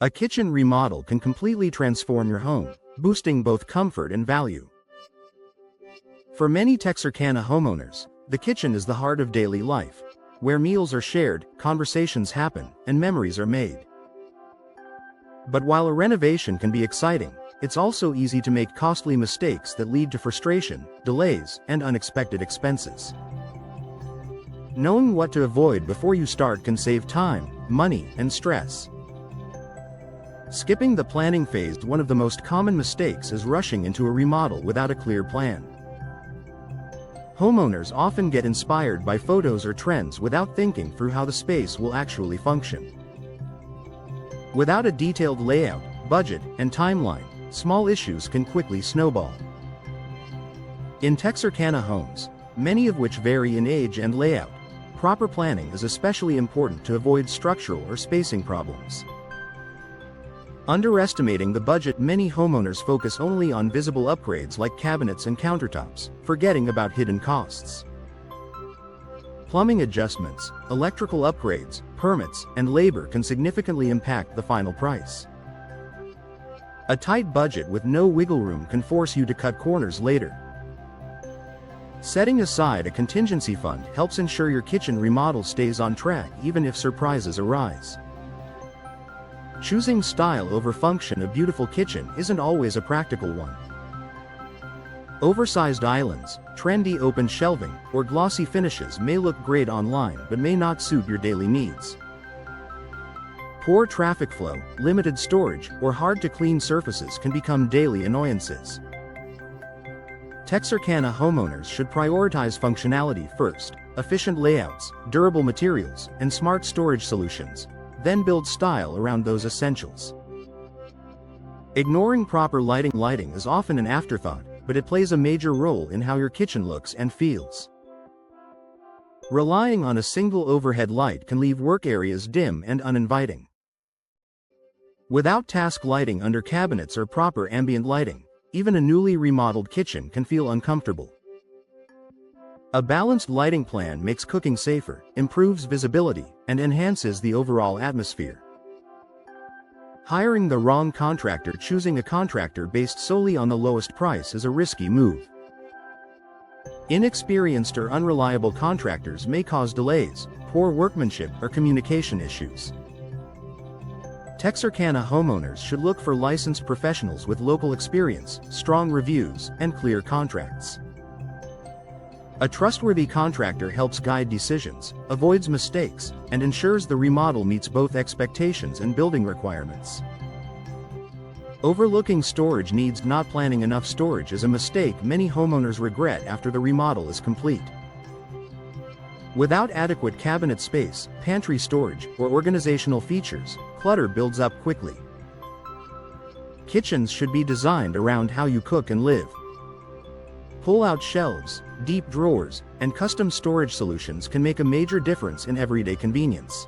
A kitchen remodel can completely transform your home, boosting both comfort and value. For many Texarkana homeowners, the kitchen is the heart of daily life, where meals are shared, conversations happen, and memories are made. But while a renovation can be exciting, it's also easy to make costly mistakes that lead to frustration, delays, and unexpected expenses. Knowing what to avoid before you start can save time, money, and stress. Skipping the planning phase. One of the most common mistakes is rushing into a remodel without a clear plan. Homeowners often get inspired by photos or trends without thinking through how the space will actually function. Without a detailed layout, budget, and timeline, small issues can quickly snowball. In Texarkana homes, many of which vary in age and layout, proper planning is especially important to avoid structural or spacing problems. Underestimating the budget. Many homeowners focus only on visible upgrades like cabinets and countertops, forgetting about hidden costs. Plumbing adjustments, electrical upgrades, permits, and labor can significantly impact the final price. A tight budget with no wiggle room can force you to cut corners later. Setting aside a contingency fund helps ensure your kitchen remodel stays on track even if surprises arise. Choosing style over function. A beautiful kitchen isn't always a practical one. Oversized islands, trendy open shelving, or glossy finishes may look great online but may not suit your daily needs. Poor traffic flow, limited storage, or hard-to-clean surfaces can become daily annoyances. Texarkana homeowners should prioritize functionality first, efficient layouts, durable materials, and smart storage solutions, then build style around those essentials. Ignoring proper lighting. Lighting is often an afterthought, but it plays a major role in how your kitchen looks and feels. Relying on a single overhead light can leave work areas dim and uninviting. Without task lighting under cabinets or proper ambient lighting, even a newly remodeled kitchen can feel uncomfortable. A balanced lighting plan makes cooking safer, improves visibility, and enhances the overall atmosphere. Hiring the wrong contractor. Choosing a contractor based solely on the lowest price is a risky move. Inexperienced or unreliable contractors may cause delays, poor workmanship, or communication issues. Texarkana homeowners should look for licensed professionals with local experience, strong reviews, and clear contracts. A trustworthy contractor helps guide decisions, avoids mistakes, and ensures the remodel meets both expectations and building requirements. Overlooking storage needs. Not planning enough storage is a mistake many homeowners regret after the remodel is complete. Without adequate cabinet space, pantry storage, or organizational features, clutter builds up quickly. Kitchens should be designed around how you cook and live. Pull-out shelves, deep drawers, and custom storage solutions can make a major difference in everyday convenience.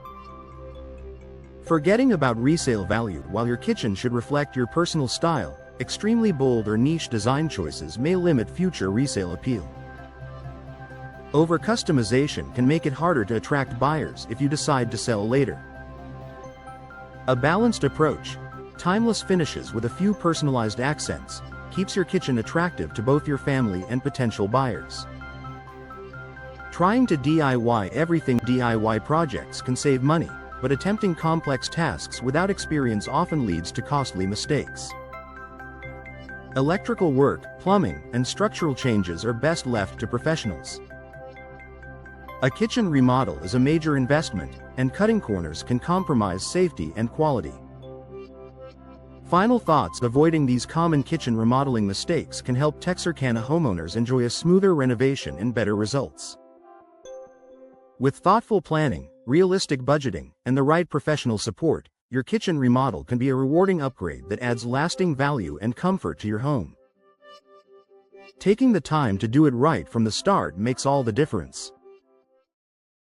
Forgetting about resale value. While your kitchen should reflect your personal style, extremely bold or niche design choices may limit future resale appeal. Over-customization can make it harder to attract buyers if you decide to sell later. A balanced approach, timeless finishes with a few personalized accents, keeps your kitchen attractive to both your family and potential buyers. Trying to DIY everything. DIY projects can save money, but attempting complex tasks without experience often leads to costly mistakes. Electrical work, plumbing, and structural changes are best left to professionals. A kitchen remodel is a major investment, and cutting corners can compromise safety and quality. Final thoughts. Avoiding these common kitchen remodeling mistakes can help Texarkana homeowners enjoy a smoother renovation and better results. With thoughtful planning, realistic budgeting, and the right professional support, your kitchen remodel can be a rewarding upgrade that adds lasting value and comfort to your home. Taking the time to do it right from the start makes all the difference.